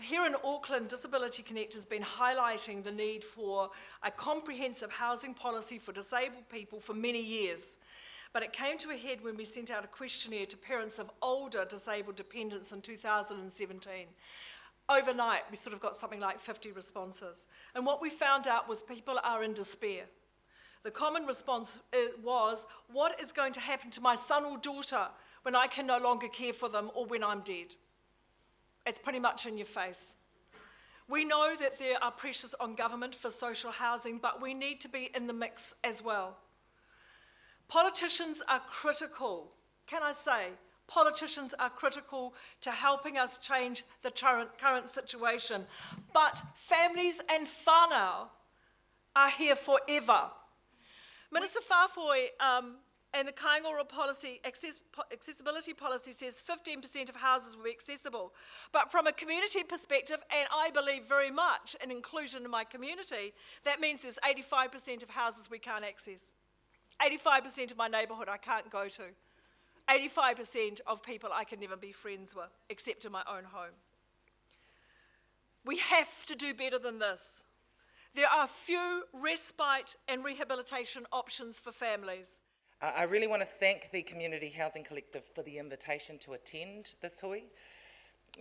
Here in Auckland, Disability Connect has been highlighting the need for a comprehensive housing policy for disabled people for many years. But it came to a head when we sent out a questionnaire to parents of older disabled dependents in 2017. Overnight, we sort of got something like 50 responses. And what we found out was people are in despair. The common response was, what is going to happen to my son or daughter when I can no longer care for them or when I'm dead? It's pretty much in your face. We know that there are pressures on government for social housing, but we need to be in the mix as well. Politicians are critical, can I say, politicians are critical to helping us change the current situation, but families and whanau are here forever. Minister Hui and the Kāinga policy, accessibility policy says 15% of houses will be accessible. But from a community perspective, and I believe very much in inclusion in my community, that means there's 85% of houses we can't access. 85% of my neighbourhood I can't go to. 85% of people I can never be friends with, except in my own home. We have to do better than this. There are few respite and rehabilitation options for families. I really want to thank the Community Housing Collective for the invitation to attend this hui.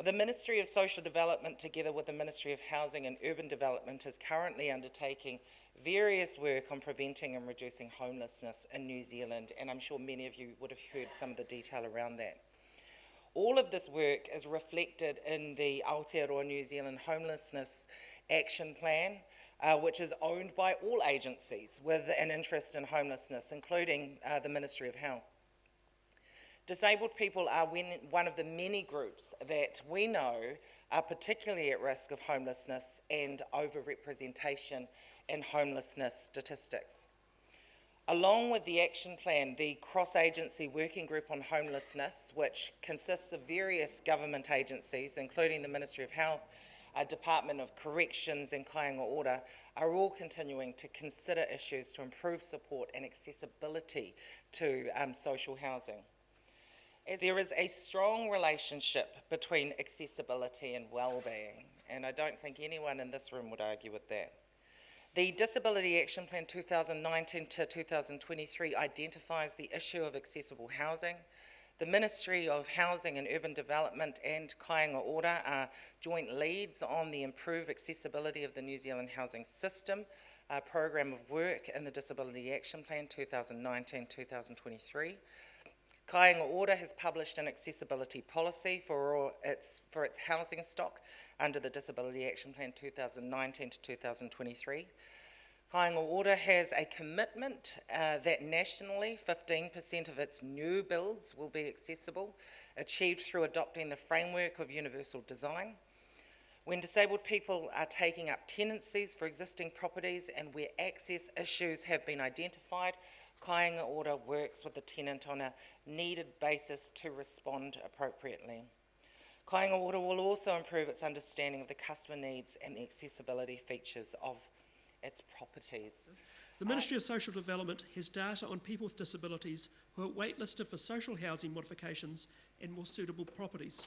The Ministry of Social Development, together with the Ministry of Housing and Urban Development, is currently undertaking various work on preventing and reducing homelessness in New Zealand, and I'm sure many of you would have heard some of the detail around that. All of this work is reflected in the Aotearoa New Zealand Homelessness Action Plan, which is owned by all agencies with an interest in homelessness, including the Ministry of Health. Disabled people are one of the many groups that we know are particularly at risk of homelessness and overrepresentation in homelessness statistics. Along with the action plan, the cross-agency working group on homelessness, which consists of various government agencies, including the Ministry of Health, Department of Corrections and Kāinga Order, are all continuing to consider issues to improve support and accessibility to social housing. There is a strong relationship between accessibility and well-being, and I don't think anyone in this room would argue with that. The Disability Action Plan 2019 to 2023 identifies the issue of accessible housing. The Ministry of Housing and Urban Development and Kāinga Order are joint leads on the improved accessibility of the New Zealand housing system, a programme of work in the Disability Action Plan 2019-2023. Kāinga Order has published an accessibility policy for its housing stock under the Disability Action Plan 2019 to 2023. Kāinga Order has a commitment that nationally 15% of its new builds will be accessible, achieved through adopting the framework of universal design. When disabled people are taking up tenancies for existing properties and where access issues have been identified, Kāinga Order works with the tenant on a needed basis to respond appropriately. Kāinga Order will also improve its understanding of the customer needs and the accessibility features of its properties. The Ministry of Social Development has data on people with disabilities who are waitlisted for social housing modifications and more suitable properties.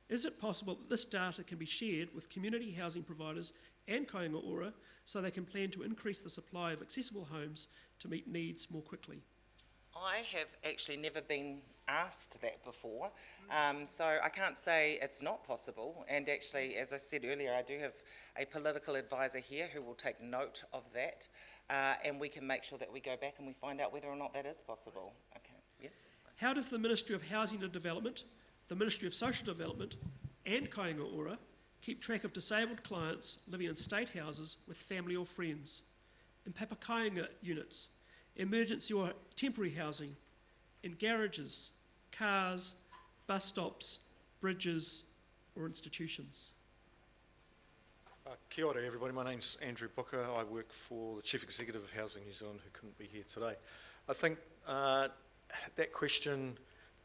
Is it possible that this data can be shared with community housing providers and Kāinga Order so they can plan to increase the supply of accessible homes to meet needs more quickly? I have actually never been asked that before, so I can't say it's not possible, and actually, as I said earlier, I do have a political advisor here who will take note of that, and we can make sure that we go back and we find out whether or not that is possible. Okay. Yes. How does the Ministry of Housing and Development, the Ministry of Social Development and Kāinga Order keep track of disabled clients living in state houses with family or friends, in papakainga units, emergency or temporary housing, in garages, cars, bus stops, bridges or institutions? Kia ora everybody, my name's Andrew Booker. I work for the Chief Executive of Housing New Zealand, who couldn't be here today. I think that question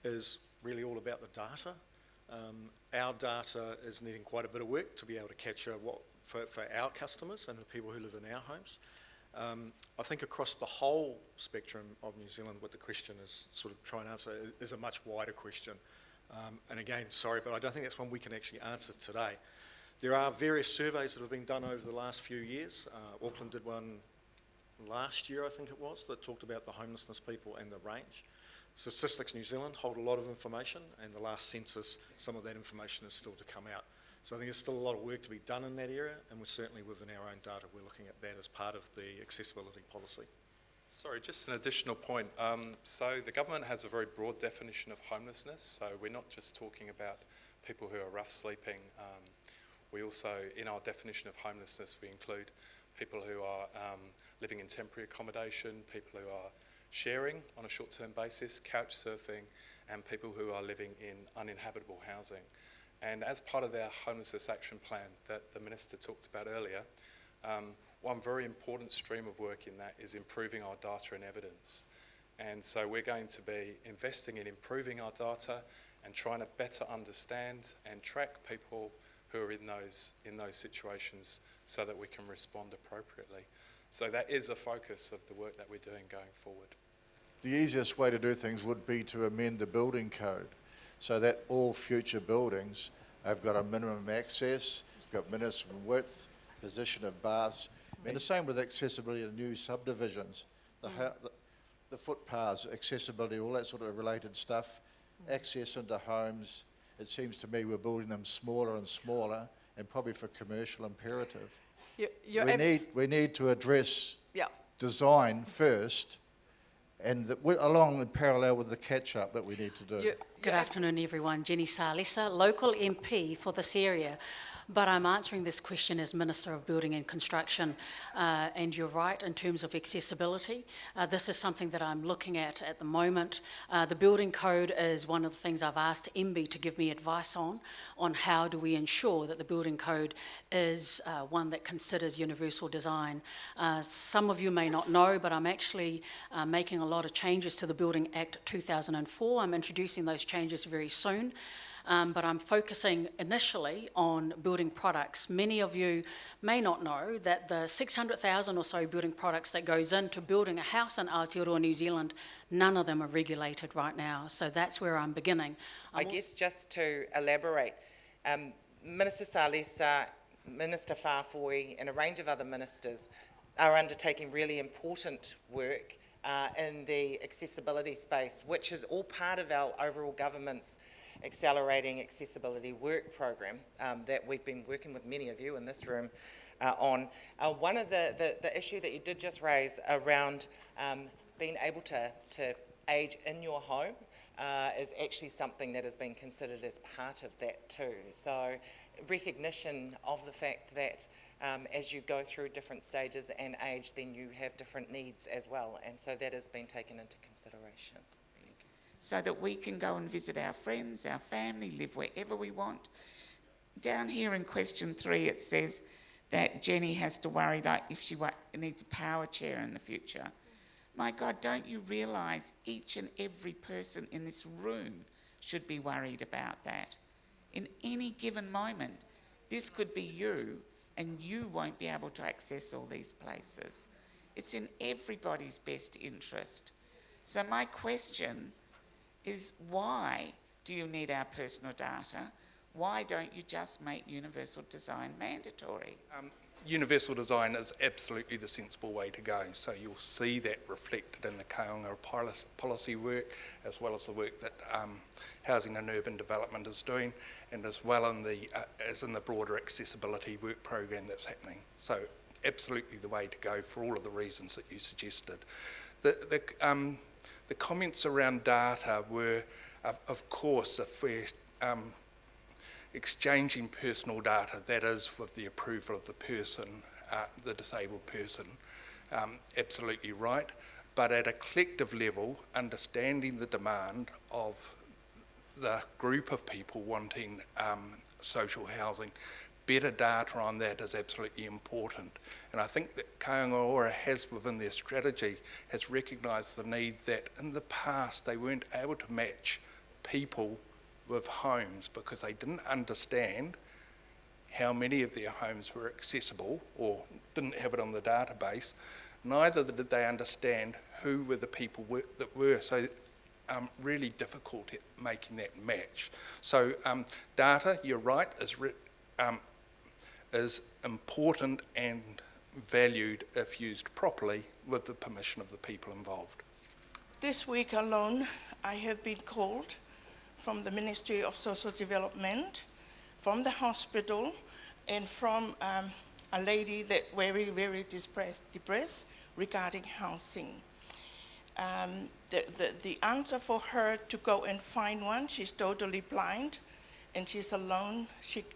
is really all about the data. Our data is needing quite a bit of work to be able to capture what for our customers and the people who live in our homes. I think across the whole spectrum of New Zealand, what the question is sort of trying to answer is a much wider question. And again, sorry, but I don't think that's one we can actually answer today. There are various surveys that have been done over the last few years. Auckland did one last year, I think it was, that talked about the homelessness people and the range. Statistics New Zealand hold a lot of information, and the last census, some of that information is still to come out. So I think there's still a lot of work to be done in that area, and we're certainly within our own data, we're looking at that as part of the accessibility policy. Sorry, just an additional point. So the government has a very broad definition of homelessness, so we're not just talking about people who are rough sleeping. We also, in our definition of homelessness, we include people who are living in temporary accommodation, people who are sharing on a short-term basis, couch surfing, and people who are living in uninhabitable housing. And as part of our homelessness action plan that the Minister talked about earlier, one very important stream of work in that is improving our data and evidence. And so we're going to be investing in improving our data and trying to better understand and track people who are in those situations so that we can respond appropriately. So that is a focus of the work that we're doing going forward. The easiest way to do things would be to amend the building code so that all future buildings have got a minimum access, got minimum width, position of baths, and the same with accessibility of new subdivisions, the footpaths, accessibility, all that sort of related stuff, access into homes. It seems to me we're building them smaller and smaller, and probably for commercial imperative. We need to address design first, and along in parallel with the catch-up that we need to do. Good afternoon, everyone. Jenny Salisa, local MP for this area. But I'm answering this question as Minister of Building and Construction, and you're right in terms of accessibility. This is something that I'm looking at the moment. The building code is one of the things I've asked MB to give me advice on how do we ensure that the building code is one that considers universal design. Some of you may not know, but I'm actually making a lot of changes to the Building Act 2004. I'm introducing those changes very soon. But I'm focusing initially on building products. Many of you may not know that the 600,000 or so building products that goes into building a house in Aotearoa, New Zealand, none of them are regulated right now. So that's where I'm beginning. I guess just to elaborate, Minister Salisa, Minister Hui, and a range of other ministers are undertaking really important work in the accessibility space, which is all part of our overall government's accelerating accessibility work program that we've been working with many of you in this room on. One of the issue that you did just raise around being able to age in your home is actually something that has been considered as part of that too. So recognition of the fact that as you go through different stages and age, then you have different needs as well, and so that has been taken into consideration. So that we can go and visit our friends, our family, live wherever we want. Down here in question 3, it says that Jenny has to worry like if she needs a power chair in the future. My God, don't you realise each and every person in this room should be worried about that? In any given moment, this could be you, and you won't be able to access all these places. It's in everybody's best interest. So my question is, why do you need our personal data? Why don't you just make universal design mandatory? Universal design is absolutely the sensible way to go. So you'll see that reflected in the Kaonga policy work, as well as the work that Housing and Urban Development is doing, and as well as in the broader accessibility work program that's happening. So absolutely the way to go for all of the reasons that you suggested. The comments around data were, of course, if we're exchanging personal data, that is with the approval of the person, the disabled person, absolutely right. But at a collective level, understanding the demand of the group of people wanting social housing, better data on that is absolutely important. And I think that Kaonga has, within their strategy, has recognised the need that in the past they weren't able to match people with homes because they didn't understand how many of their homes were accessible or didn't have it on the database. Neither did they understand who were the people that were. So really difficult at making that match. So data, you're right, is is important and valued if used properly with the permission of the people involved. This week alone, I have been called from the Ministry of Social Development, from the hospital, and from a lady that very, very depressed regarding housing. The answer for her to go and find one, she's totally blind and she's alone.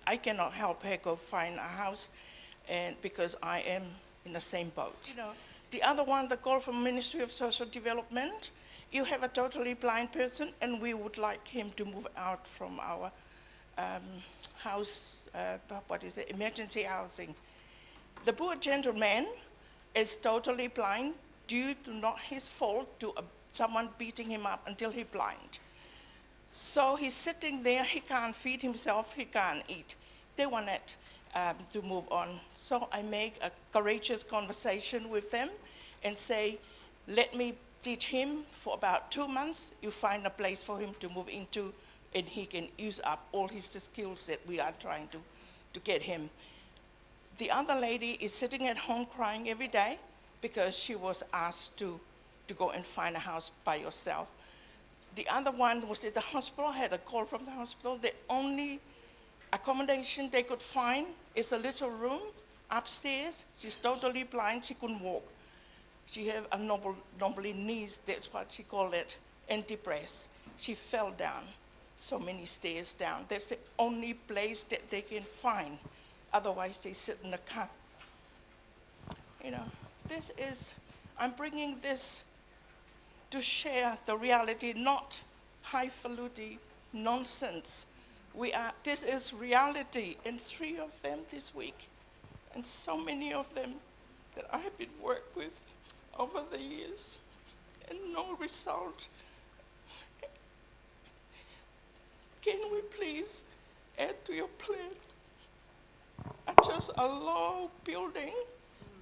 I cannot help her go find a house because I am in the same boat. You know, the other one, the call from Ministry of Social Development, you have a totally blind person and we would like him to move out from our house, emergency housing. The poor gentleman is totally blind due to not his fault, to someone beating him up until he's blind. So he's sitting there, he can't feed himself, he can't eat. They wanted to move on. So I make a courageous conversation with them and say, let me teach him for about 2 months, you find a place for him to move into and he can use up all his skills that we are trying to get him. The other lady is sitting at home crying every day because she was asked to go and find a house by herself. The other one was at the hospital, had a call from the hospital. The only accommodation they could find is a little room upstairs. She's totally blind, she couldn't walk. She had a normally knees, that's what she called it, and depressed. She fell down so many stairs down. That's the only place that they can find. Otherwise, they sit in the car. You know, I'm bringing this to share the reality, not highfalutin nonsense. This is reality, and 3 of them this week, and so many of them that I have been worked with over the years, and no result. Can we please add to your plan just a low building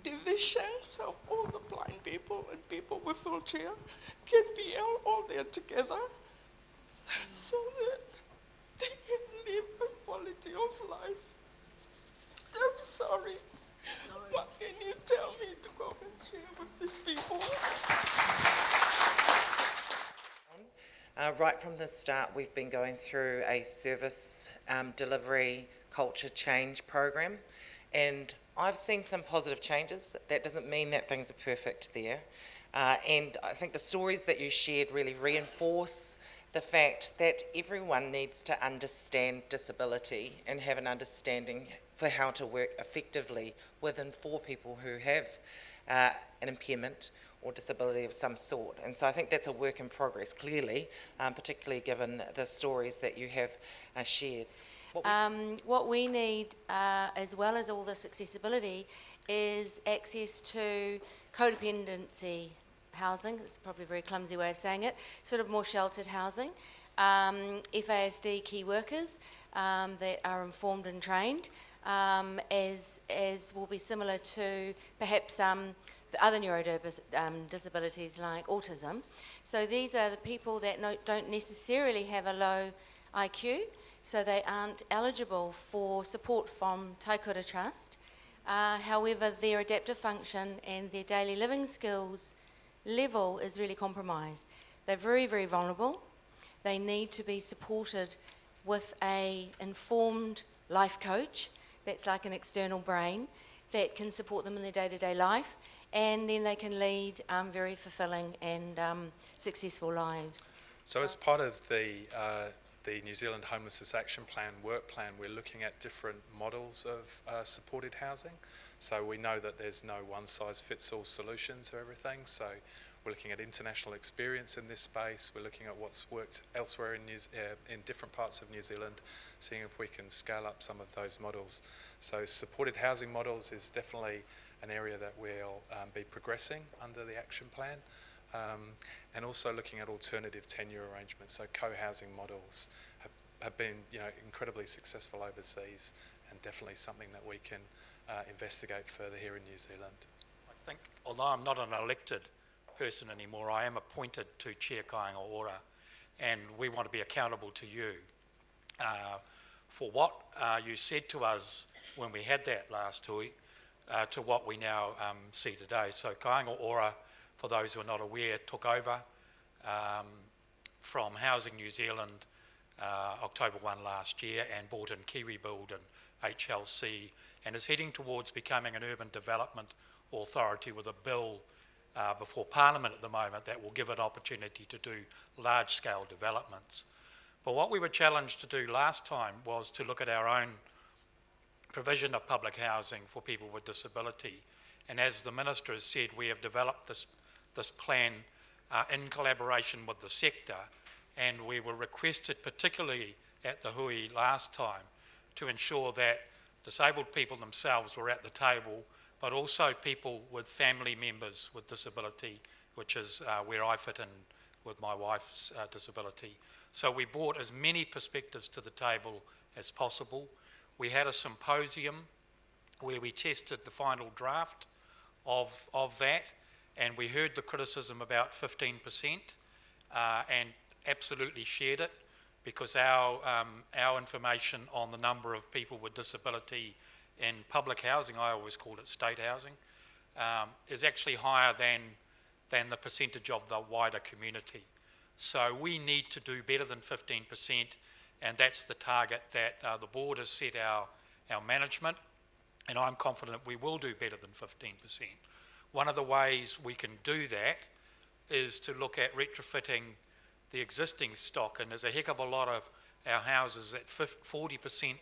division so all the blind people and people with wheelchair can be all there together so that they can live a quality of life? I'm sorry. What can you tell me to go and share with these people? Right from the start, we've been going through a service delivery culture change program, and I've seen some positive changes. That doesn't mean that things are perfect there. And I think the stories that you shared really reinforce the fact that everyone needs to understand disability and have an understanding for how to work effectively with and for people who have an impairment or disability of some sort. And so I think that's a work in progress, clearly, particularly given the stories that you have shared. What we need, as well as all this accessibility, is access to codependency housing. It's probably a very clumsy way of saying it, sort of more sheltered housing. FASD key workers that are informed and trained, as will be similar to perhaps the other disabilities like autism. So these are the people that don't necessarily have a low IQ, so they aren't eligible for support from Taikura Trust. However, their adaptive function and their daily living skills level is really compromised. They're very, very vulnerable. They need to be supported with an informed life coach that's like an external brain that can support them in their day-to-day life, and then they can lead very fulfilling and successful lives. So as part of the New Zealand Homelessness Action Plan, work plan, we're looking at different models of supported housing. So we know that there's no one-size-fits-all solution to everything. So we're looking at international experience in this space. We're looking at what's worked elsewhere in different parts of New Zealand, seeing if we can scale up some of those models. So supported housing models is definitely an area that we'll be progressing under the action plan. And also looking at alternative tenure arrangements. So co-housing models have been, incredibly successful overseas, and definitely something that we can investigate further here in New Zealand. I think, although I'm not an elected person anymore, I am appointed to Chair Kāinga Ora, and we want to be accountable to you for what you said to us when we had that last hui to what we now see today. So Kāinga Ora, for those who are not aware, took over from Housing New Zealand October 1 last year and bought in Kiwi Build and HLC, and is heading towards becoming an urban development authority with a bill before Parliament at the moment that will give it opportunity to do large-scale developments. But what we were challenged to do last time was to look at our own provision of public housing for people with disability. And as the Minister has said, we have developed this plan in collaboration with the sector, and we were requested, particularly at the hui last time, to ensure that disabled people themselves were at the table, but also people with family members with disability, which is where I fit in with my wife's disability. So we brought as many perspectives to the table as possible. We had a symposium where we tested the final draft of that, and we heard the criticism about 15% and absolutely shared it, because our information on the number of people with disability in public housing, I always called it state housing, is actually higher than the percentage of the wider community. So we need to do better than 15%, and that's the target that the board has set our management, and I'm confident we will do better than 15%. One of the ways we can do that is to look at retrofitting the existing stock, and there's a heck of a lot of our houses at 40%,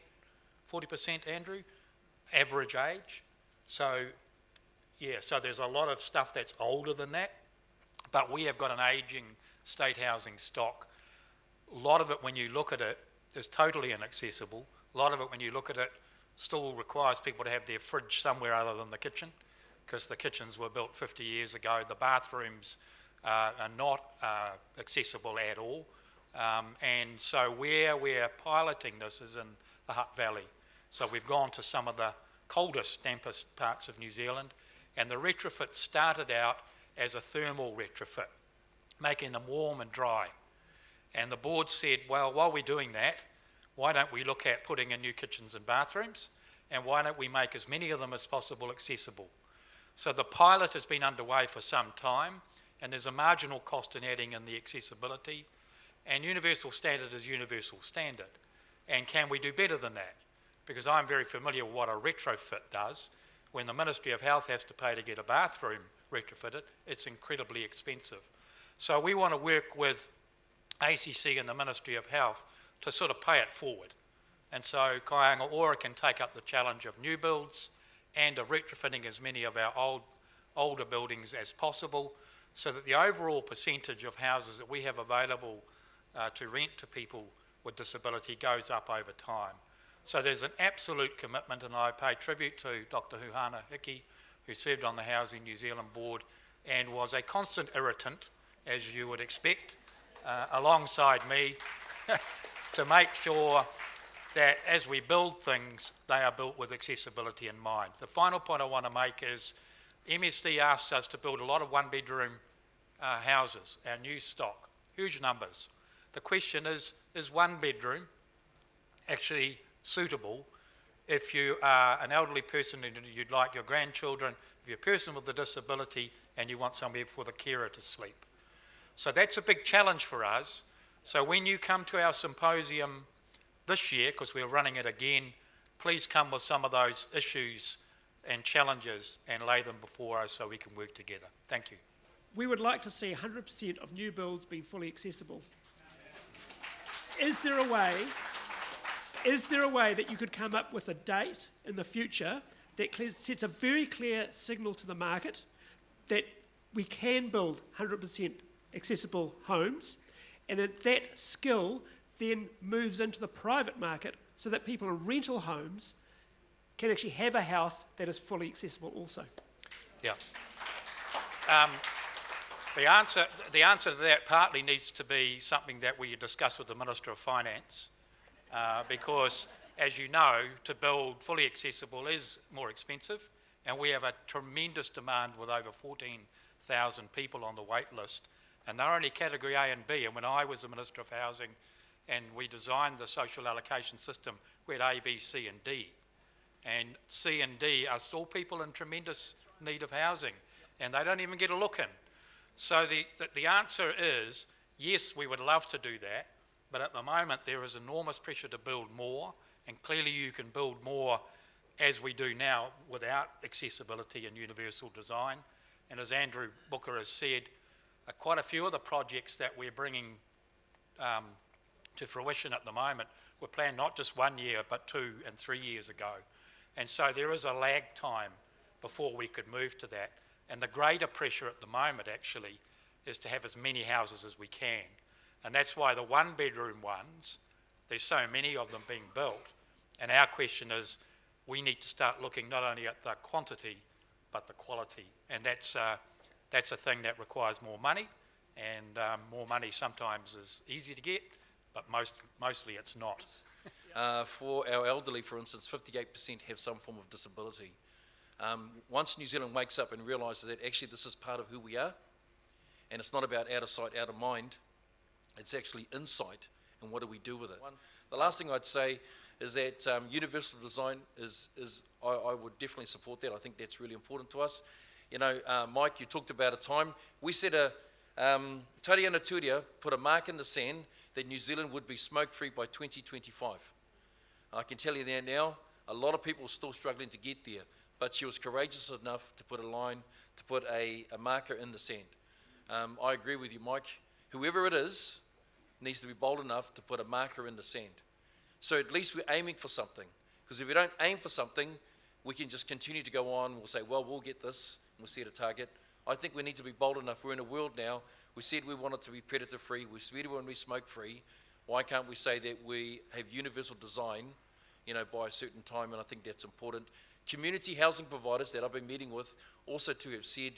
Andrew, average age. So, yeah, so there's a lot of stuff that's older than that, but we have got an ageing state housing stock. A lot of it, when you look at it, is totally inaccessible. A lot of it, when you look at it, still requires people to have their fridge somewhere other than the kitchen, because the kitchens were built 50 years ago. The bathrooms are not accessible at all. And so where we're piloting this is in the Hutt Valley. So we've gone to some of the coldest, dampest parts of New Zealand, and the retrofit started out as a thermal retrofit, making them warm and dry. And the board said, well, while we're doing that, why don't we look at putting in new kitchens and bathrooms, and why don't we make as many of them as possible accessible? So the pilot has been underway for some time, and there's a marginal cost in adding in the accessibility, and universal standard is universal standard. And can we do better than that? Because I'm very familiar with what a retrofit does. When the Ministry of Health has to pay to get a bathroom retrofitted, it's incredibly expensive. So we want to work with ACC and the Ministry of Health to sort of pay it forward. And so Kāinga Ora can take up the challenge of new builds and of retrofitting as many of our older buildings as possible, so that the overall percentage of houses that we have available to rent to people with disability goes up over time. So there's an absolute commitment, and I pay tribute to Dr. Huhana Hiki, who served on the Housing New Zealand board and was a constant irritant, as you would expect, alongside me, to make sure that as we build things, they are built with accessibility in mind. The final point I want to make is MSD asked us to build a lot of one-bedroom houses, our new stock, huge numbers. The question is one bedroom actually suitable if you are an elderly person and you'd like your grandchildren, if you're a person with a disability and you want somewhere for the carer to sleep? So that's a big challenge for us. So when you come to our symposium this year, because we're running it again, please come with some of those issues and challenges and lay them before us so we can work together. Thank you. We would like to see 100% of new builds being fully accessible. Is there a way that you could come up with a date in the future that sets a very clear signal to the market that we can build 100% accessible homes, and that skill then moves into the private market so that people in rental homes can actually have a house that is fully accessible also? Yeah. The answer to that partly needs to be something that we discuss with the Minister of Finance, because, as you know, to build fully accessible is more expensive, and we have a tremendous demand with over 14,000 people on the wait list, and they're only category A and B. And when I was the Minister of Housing and we designed the social allocation system, we had A, B, C and D. and C and D are still people in tremendous need of housing, and they don't even get a look in. So the answer is, yes, we would love to do that, but at the moment there is enormous pressure to build more, and clearly you can build more as we do now without accessibility and universal design. And as Andrew Booker has said, quite a few of the projects that we're bringing to fruition at the moment were planned not just 1 year, but 2 and 3 years ago. And so there is a lag time before we could move to that. And the greater pressure at the moment actually is to have as many houses as we can. And that's why the one-bedroom ones, there's so many of them being built. And our question is, we need to start looking not only at the quantity, but the quality. And that's a thing that requires more money, and more money sometimes is easy to get, but mostly it's not. For our elderly, for instance, 58% have some form of disability. Once New Zealand wakes up and realises that actually this is part of who we are, and it's not about out of sight, out of mind, it's actually insight, and what do we do with it? The last thing I'd say is that universal design I would definitely support that. I think that's really important to us. You know, Mike, you talked about a time. We said Tariana Turia put a mark in the sand that New Zealand would be smoke-free by 2025. I can tell you that now, a lot of people are still struggling to get there, but she was courageous enough to put a line, to put a marker in the sand. I agree with you, Mike. Whoever it is needs to be bold enough to put a marker in the sand. So at least we're aiming for something. Because if we don't aim for something, we can just continue to go on. We'll say, well, we'll get this, and we'll set a target. I think we need to be bold enough. We're in a world now. We said we want it to be predator-free. We said we want to be smoke-free. Why can't we say that we have universal design, you know, by a certain time? And I think that's important. Community housing providers that I've been meeting with also too have said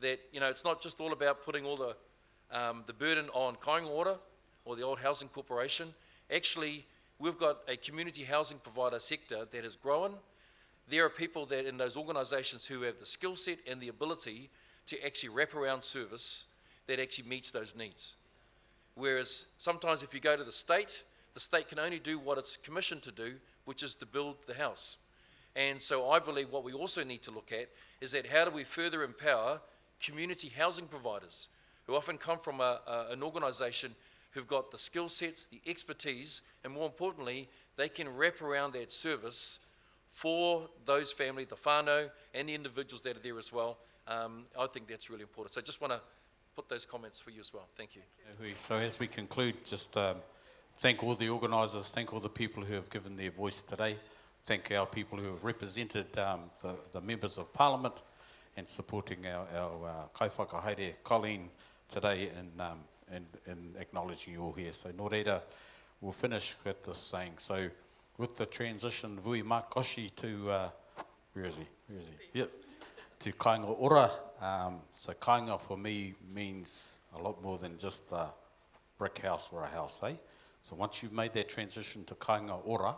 that, you know, it's not just all about putting all the burden on Kāinga Ora or the old housing corporation. Actually, we've got a community housing provider sector that has grown. There are people that in those organisations who have the skill set and the ability to actually wrap around service that actually meets those needs. Whereas sometimes if you go to the state can only do what it's commissioned to do, which is to build the house. And so I believe what we also need to look at is that how do we further empower community housing providers who often come from an organisation who've got the skill sets, the expertise, and more importantly, they can wrap around that service for those family, the whānau, and the individuals that are there as well. I think that's really important. So I just want to put those comments for you as well. Thank you. So as we conclude, just thank all the organisers, thank all the people who have given their voice today, thank our people who have represented the members of Parliament and supporting our kaiwhakahaere Colleen today in acknowledging you all here. So nō reira, we'll finish with this saying. So with the transition, Vui Makoshi to, where is he? Yep. To Kāinga Ora. So Kāinga for me means a lot more than just a brick house or a house, eh? So once you've made that transition to Kāinga Ora,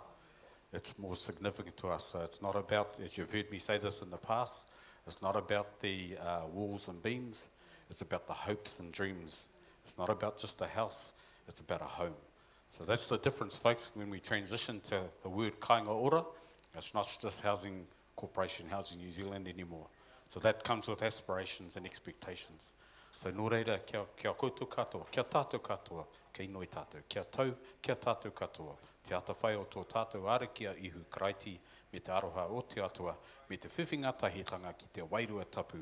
it's more significant to us. So it's not about, as you've heard me say this in the past, it's not about the walls and beams, it's about the hopes and dreams. It's not about just a house, it's about a home. So that's the difference, folks, when we transition to the word Kāinga Ora. It's not just Housing Corporation, Housing New Zealand anymore. So that comes with aspirations and expectations. So nō reira, kia koutou katoa, kia tātou katoa, kei noi tātou, kia tau, kia tātou katoa, te ata whai o tō tātou arakia ihu karaiti, me te aroha o te atua, me te whiwhinga tahitanga ki te wairua tapu,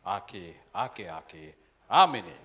ake, ake, ake, āmene.